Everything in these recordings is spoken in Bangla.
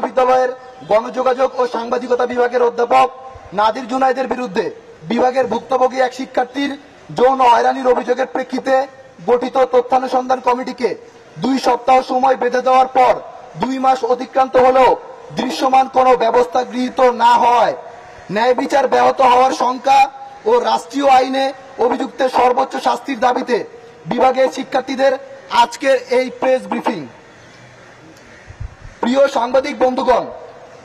বিশ্ববিদ্যালয়ের গণযোগাযোগ ও সাংবাদিকতা বিভাগের অধ্যাপক নাদির জুনায়েদের বিরুদ্ধে বিভাগের ভুক্তভোগী এক শিক্ষার্থীর যৌন হয়রানির অভিযোগের প্রেক্ষিতে গঠিত তথ্যানুসন্ধান কমিটিকে 2 সপ্তাহ সময় বেঁধে দেওয়ার পর 2 মাস অতিক্রান্ত হলেও দৃশ্যমান কোনো ব্যবস্থা গৃহীত না হওয়ায় ন্যায় বিচার ব্যাহত হওয়ার শঙ্কা ও রাষ্ট্রীয় আইনে অভিযুক্তের সর্বোচ্চ শাস্তির দাবিতে বিভাগের শিক্ষার্থীদের আজকের এই প্রেস ব্রিফিং। প্রিয় সাংবাদিক বন্ধুগণ,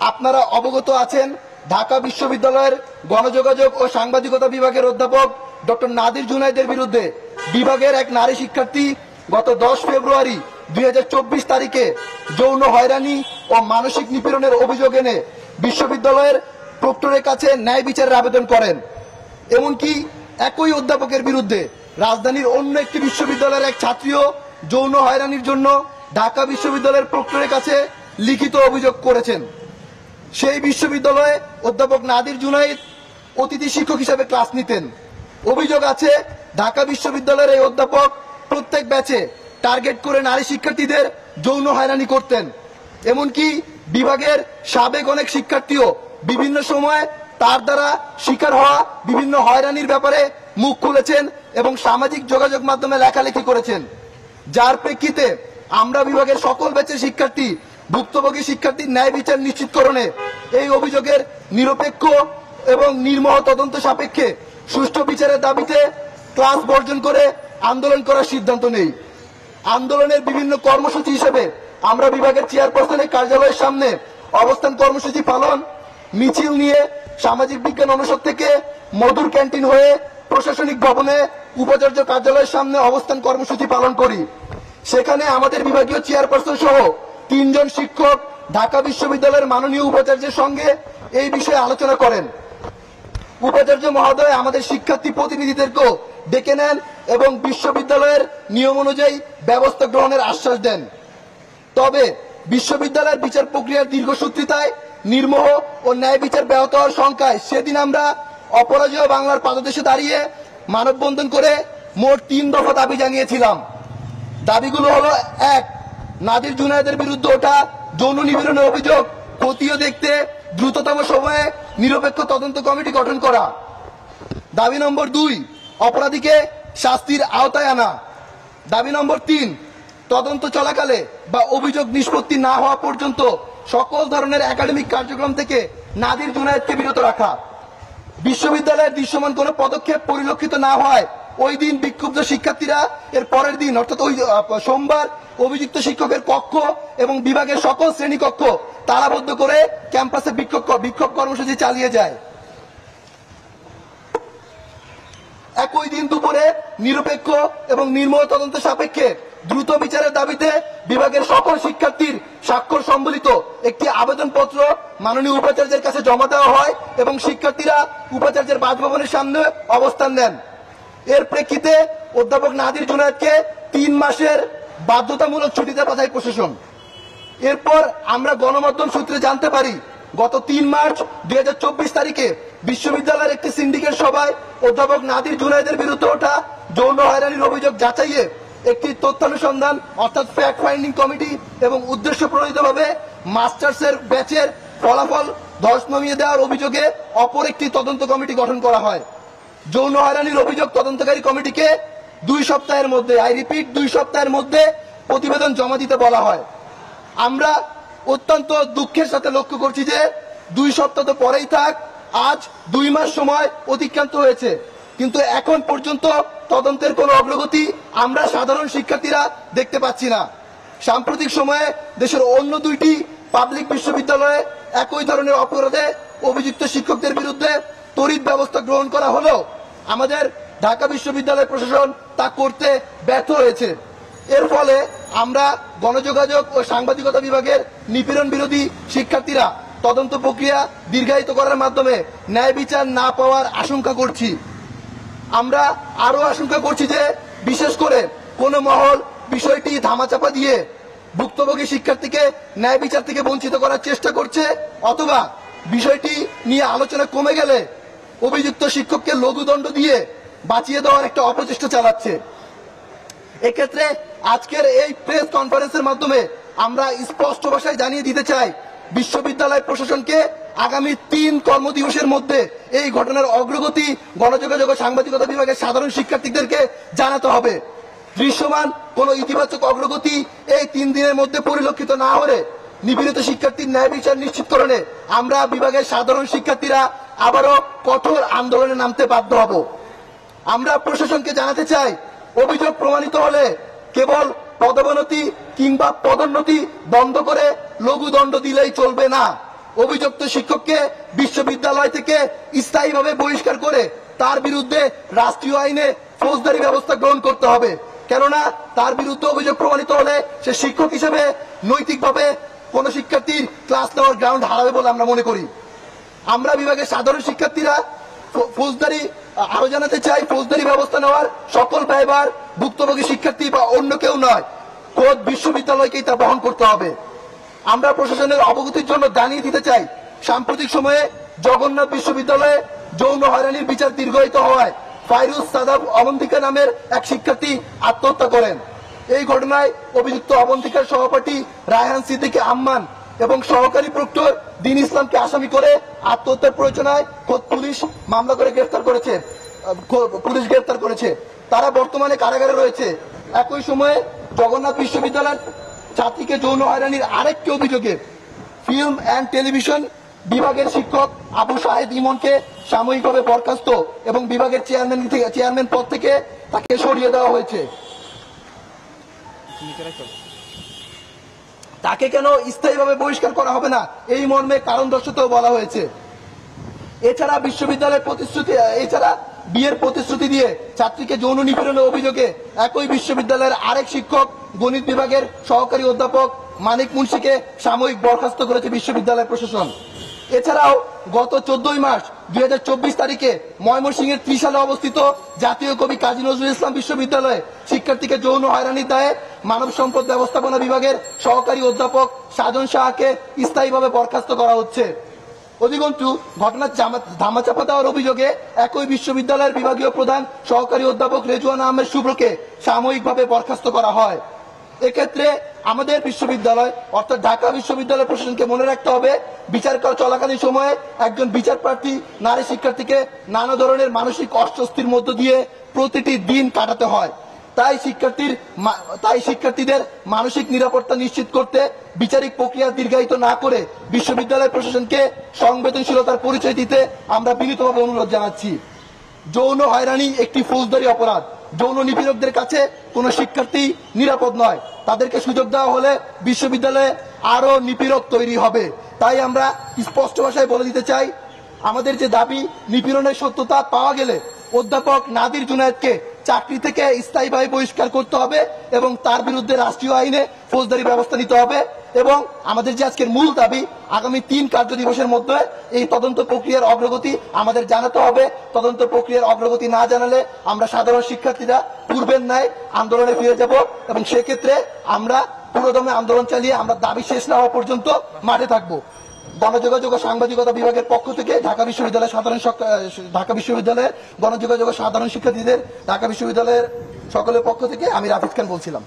আপনারা অবগত আছেন ঢাকা বিশ্ববিদ্যালয়ের গণযোগাযোগ ও সাংবাদিকতা বিভাগের অধ্যাপক ডক্টর নাদির জুনায়েদের বিরুদ্ধে বিভাগের এক নারী শিক্ষার্থী গত 10 ফেব্রুয়ারি 2024 তারিখে যৌন হয়রানি ও মানসিক নিপীড়নের অভিযোগ এনে বিশ্ববিদ্যালয়ের প্রক্টরের কাছে ন্যায় বিচারের আবেদন করেন। এমনকি একই অধ্যাপকের বিরুদ্ধে রাজধানীর অন্য একটি বিশ্ববিদ্যালয়ের এক ছাত্রীও যৌন হয়রানির জন্য ঢাকা বিশ্ববিদ্যালয়ের প্রক্টরের কাছে লিখিত অভিযোগ করেছেন। সেই বিশ্ববিদ্যালয়ে অধ্যাপক নাদির জুনায়েদ অতিথি শিক্ষক হিসেবে ক্লাস নিতেন। অভিযোগ আছে ঢাকা বিশ্ববিদ্যালয়ের এই অধ্যাপক প্রত্যেক ব্যাচে টার্গেট করে নারী শিক্ষার্থীদের যৌন হয়রানি করতেন। এমনকি বিভাগের সাবেক অনেক শিক্ষার্থীও বিভিন্ন সময় তার দ্বারা শিকার হওয়া বিভিন্ন হয়রানির ব্যাপারে মুখ খুলেছেন এবং সামাজিক যোগাযোগ মাধ্যমে লেখালেখি করেছেন, যার প্রেক্ষিতে আমরা বিভাগের সকল ব্যাচের শিক্ষার্থী ভুক্তভোগী শিক্ষার্থীর ন্যায় বিচার নিশ্চিতকরণে এই অভিযোগের নিরপেক্ষ এবং নির্মোহ তদন্ত সাপেক্ষে সুষ্ঠু বিচারের দাবিতে ক্লাস বর্জন করে আন্দোলন করার সিদ্ধান্ত নেই। আন্দোলনের বিভিন্ন কর্মসূচি হিসেবে আমরা বিভাগের চেয়ারপারসনের কার্যালয়ের সামনে অবস্থান কর্মসূচি পালন, মিছিল নিয়ে সামাজিক বিজ্ঞান অনুষদ থেকে মধুর ক্যান্টিন হয়ে প্রশাসনিক ভবনে উপাচার্য কার্যালয়ের সামনে অবস্থান কর্মসূচি পালন করি। সেখানে আমাদের বিভাগীয় চেয়ারপারসন সহ 3 জন শিক্ষক ঢাকা বিশ্ববিদ্যালয়ের মাননীয় উপাচার্যের সঙ্গে এই বিষয়ে আলোচনা করেন। উপাচার্য মহোদয় আমাদের শিক্ষার্থী প্রতিনিধিদেরকেও ডেকে নেন এবং বিশ্ববিদ্যালয়ের নিয়ম অনুযায়ী ব্যবস্থা গ্রহণের আশ্বাস দেন। তবে বিশ্ববিদ্যালয়ের বিচার প্রক্রিয়ার দীর্ঘসূত্রিতায় নির্মোহ ও ন্যায় বিচার ব্যাহত হওয়ার শঙ্কায় সেদিন আমরা অপরাজেয় বাংলার পাদদেশে দাঁড়িয়ে মানববন্ধন করে মোট 3 দফা দাবি জানিয়েছিলাম। দাবিগুলো হলো: 1, নাদির জুনায়েদের বিরুদ্ধে ওঠা যৌন নিপীড়নের অভিযোগ খতিয়ে দেখতে দ্রুততম সময়ে নিরপেক্ষ তদন্ত কমিটি গঠন করা। দাবি নম্বর 2, অপরাধীকে শাস্তির আওতায় আনা। দাবি নম্বর 3, তদন্ত চলাকালে বা অভিযোগ নিষ্পত্তি না হওয়া পর্যন্ত সকল ধরনের একাডেমিক কার্যক্রম থেকে নাদির জুনায়েদকে বিরত রাখা। বিশ্ববিদ্যালয়ের দৃশ্যমান কোনো পদক্ষেপ পরিলক্ষিত না হয় ওই দিন বিক্ষুব্ধ শিক্ষার্থীরা এর পরের দিন অর্থাৎ ওই সোমবার অভিযুক্ত শিক্ষকের কক্ষ এবং বিভাগের সকল শ্রেণীকক্ষ তালাবদ্ধ করে ক্যাম্পাসে বিক্ষোভ কর্মসূচি চালিয়ে যায়। একই দিন দুপুরে নিরপেক্ষ এবং নির্মোহ তদন্ত সাপেক্ষে দ্রুত বিচারের দাবিতে বিভাগের সকল শিক্ষার্থীর স্বাক্ষর সম্বলিত একটি আবেদনপত্র মাননীয় উপাচার্যের কাছে জমা দেওয়া হয় এবং শিক্ষার্থীরা উপাচার্যের বাসভবনের সামনে অবস্থান নেন। এর প্রেক্ষিতে অধ্যাপক নাদির জুনায়েদকে 3 মাসের বাধ্যতামূলক ছুটিতে পাঠায় প্রশাসন। এরপর আমরা গণমাধ্যম সূত্রে জানতে পারি গত 3 মার্চ 2024 তারিখে বিশ্ববিদ্যালয়ের একটি সিন্ডিকেট সভায় অধ্যাপক নাদির জুনায়েদের বিরুদ্ধে ওঠা যৌন হয়রানির অভিযোগ যাচাইয়ে একটি তথ্যানুসন্ধান অর্থাৎ ফ্যাক্ট ফাইন্ডিং কমিটি এবং উদ্দেশ্য প্রণোদিতভাবে মাস্টার্সের ব্যাচের ফলাফল ধস নামিয়ে দেওয়ার অভিযোগে অপর একটি তদন্ত কমিটি গঠন করা হয়। যৌন হয়রানির অভিযোগ তদন্তকারী কমিটিকে 2 সপ্তাহের মধ্যে, 2 সপ্তাহের মধ্যে প্রতিবেদন জমা দিতে বলা হয়। আমরা অত্যন্ত দুঃখের সাথে লক্ষ্য করছি যে 2 সপ্তাহ তো পরেই থাক, আজ 2 মাস সময় অতিক্রান্ত হয়েছে, কিন্তু এখন পর্যন্ত তদন্তের কোনো অগ্রগতি আমরা সাধারণ শিক্ষার্থীরা দেখতে পাচ্ছি না। সাম্প্রতিক সময়ে দেশের অন্য 2টি পাবলিক বিশ্ববিদ্যালয়ে একই ধরনের অপরাধে অভিযুক্ত শিক্ষকদের বিরুদ্ধে তড়িৎ ব্যবস্থা গ্রহণ করা হলেও আমাদের ঢাকা বিশ্ববিদ্যালয় প্রশাসন তা করতে ব্যর্থ হয়েছে। এর ফলে আমরা গণযোগাযোগ ও সাংবাদিকতা বিভাগের নিপীড়ন বিরোধী শিক্ষার্থীরা তদন্ত প্রক্রিয়া দীর্ঘায়িত করার মাধ্যমে ন্যায় বিচার না পাওয়ার আশঙ্কা করছি। আমরা আরো আশঙ্কা করছি যে বিশেষ করে কোন মহল বিষয়টি ধামাচাপা দিয়ে ভুক্তভোগী শিক্ষার্থীকে ন্যায় বিচার থেকে বঞ্চিত করার চেষ্টা করছে, অথবা বিষয়টি নিয়ে আলোচনা কমে গেলে অভিযুক্ত শিক্ষককে লঘুদণ্ড দিয়ে বাঁচিয়ে দেওয়ার একটা অপচেষ্টা চালাচ্ছে। এক্ষেত্রে আজকের এই প্রেস কনফারেন্সের মাধ্যমে আমরা স্পষ্ট ভাষায় জানিয়ে দিতে চাই, বিশ্ববিদ্যালয় প্রশাসনকে আগামী 3 কর্মদিবসের মধ্যে এই ঘটনার অগ্রগতি গণযোগাযোগ ও সাংবাদিকতা বিভাগের সাধারণ শিক্ষার্থীদেরকে জানাতে হবে। দৃশ্যমান কোন ইতিবাচক অগ্রগতি এই 3 দিনের মধ্যে পরিলক্ষিত না হলে নিপীড়িত শিক্ষার্থীর ন্যায় বিচার নিশ্চিতকরণে আমরা বিভাগের সাধারণ শিক্ষার্থীরা আবারও কঠোর আন্দোলনে নামতে বাধ্য হব। আমরা প্রশাসনকে জানাতে চাই, অভিযোগ প্রমাণিত হলে কেবল পদোন্নতি কিংবা পদোন্নতি বন্ধ করে লঘুদণ্ড দিলেই চলবে না। অভিযুক্ত শিক্ষককে বিশ্ববিদ্যালয় থেকে স্থায়ীভাবে বহিষ্কার করে তার বিরুদ্ধে রাষ্ট্রীয় আইনে ফৌজদারি ব্যবস্থা গ্রহণ করতে হবে। কেননা তার বিরুদ্ধে অভিযোগ প্রমাণিত হলে সে শিক্ষক হিসেবে নৈতিকভাবে কোন শিক্ষার্থীর ক্লাস নেওয়ার গ্রাউন্ড হারাবে বলে আমরা মনে করি। আমরা বিভাগের সাধারণ শিক্ষার্থীরা ফৌজদারি আরো জানাতে চাই, ফৌজদারি ব্যবস্থা নেওয়ার সকল ব্যয়ভার ভুক্তভোগী শিক্ষার্থী বা অন্য কেউ নয়, খোদ বিশ্ববিদ্যালয়কেই তা বহন করতে হবে। আমরা প্রশাসনের অবগতির জন্য জানিয়ে দিতে চাই, সাম্প্রতিক সময়ে জগন্নাথ বিশ্ববিদ্যালয়ে যৌন হয়রানির বিচার দীর্ঘায়িত হওয়ায় ফাইরুজ সাদাব অবন্তিকা নামের এক শিক্ষার্থী আত্মহত্যা করেন। এই ঘটনায় অভিযুক্ত অবন্তিকার সহপাঠী রায়হান সিদ্দিকী আম্মান এবং সহকারী প্রক্টর দিন ইসলামকে আসামি করে আত্মহত্যার প্ররোচনায় খোদ পুলিশ মামলা করে পুলিশ গ্রেফতার করেছে। তারা বর্তমানে কারাগারে রয়েছে। একই সময়ে জগন্নাথ বিশ্ববিদ্যালয়ের ছাত্রীকে যৌন হয়রানির আরেকটি অভিযোগে ফিল্ম অ্যান্ড টেলিভিশন বিভাগের শিক্ষক আবু শাহেদ ইমনকে সাময়িকভাবে বরখাস্ত এবং বিভাগের চেয়ারম্যান পদ থেকে তাকে সরিয়ে দেওয়া হয়েছে। তাকে কেন স্থায়ীভাবে বহিষ্কার করা হবে না, এই মর্মে কারণ দর্শাতেও বলা হয়েছে। এছাড়া বিয়ের প্রতিশ্রুতি দিয়ে ছাত্রীকে যৌন নিপীড়নের অভিযোগে একই বিশ্ববিদ্যালয়ের আরেক শিক্ষক গণিত বিভাগের সহকারী অধ্যাপক মানিক মুন্সিকে সাময়িক বরখাস্ত করেছে বিশ্ববিদ্যালয় প্রশাসন। এছাড়াও গত 14 মার্চ 2024 তারিখে ময়মনসিংহের ত্রিশালে অবস্থিত জাতীয় কবি কাজী নজরুল ইসলাম বিশ্ববিদ্যালয়ে শিক্ষার্থীকে যৌন হয়রানির দায়ে মানব সম্পদ ব্যবস্থাপনা বিভাগের সহকারী অধ্যাপক সাজন শাহকে স্থায়ীভাবে বরখাস্ত করা হচ্ছে। অধিকন্তু ঘটনার ধামাচাপা দেওয়ার অভিযোগে একই বিশ্ববিদ্যালয়ের বিভাগীয় প্রধান সহকারী অধ্যাপক রেজওয়ান আহমেদ শুভ্রকে সাময়িকভাবে বরখাস্ত করা হয়। এক্ষেত্রে আমাদের বিশ্ববিদ্যালয় অর্থাৎ ঢাকা বিশ্ববিদ্যালয় প্রশাসনকে মনে রাখতে হবে, বিচার চলাকালীন সময়ে একজন বিচার প্রার্থী নারী শিক্ষার্থীকে নানা ধরনের মানসিক অস্বস্তির মধ্য দিয়ে প্রতিটি দিন কাটাতে হয়। তাই শিক্ষার্থীদের মানসিক নিরাপত্তা নিশ্চিত করতে বিচারিক প্রক্রিয়া দীর্ঘায়িত না করে বিশ্ববিদ্যালয় প্রশাসনকে সংবেদনশীলতার পরিচয় দিতে আমরা বিনীতভাবে অনুরোধ জানাচ্ছি। যৌন হয়রানি একটি ফৌজদারি অপরাধ। যৌন নিপীড়কদের কাছে কোনো শিক্ষার্থী নিরাপদ নয়। তাদেরকে সুযোগ দেওয়া হলে বিশ্ববিদ্যালয়ে আরো নিপীড়ক তৈরি হবে। তাই আমরা স্পষ্ট ভাষায় বলে দিতে চাই, আমাদের যে দাবি, নিপীড়নের সত্যতা পাওয়া গেলে অধ্যাপক নাদির জুনায়েদকে চাকরি থেকে স্থায়ীভাবে বহিষ্কার করতে হবে এবং তার বিরুদ্ধে রাষ্ট্রীয় আইনে ফৌজদারি ব্যবস্থা নিতে হবে। এবং আমাদের যে আজকের মূল দাবি, আগামী 3 কার্য দিবসের মধ্যে এই তদন্ত প্রক্রিয়ার অগ্রগতি আমাদের জানাতে হবে। তদন্ত প্রক্রিয়ার অগ্রগতি না জানালে আমরা সাধারণ শিক্ষার্থীরা পূর্বের ন্যায় আন্দোলনে ফিরে যাব এবং সেক্ষেত্রে আমরা পুরোদমে আন্দোলন চালিয়ে আমরা দাবি শেষ না হওয়া পর্যন্ত মাঠে থাকবো। গণযোগাযোগ ও সাংবাদিকতা বিভাগের পক্ষ থেকে ঢাকা বিশ্ববিদ্যালয়ের গণযোগাযোগ ও সাধারণ শিক্ষার্থীদের ঢাকা বিশ্ববিদ্যালয়ের সকলের পক্ষ থেকে আমি রাফিজ খান বলছিলাম।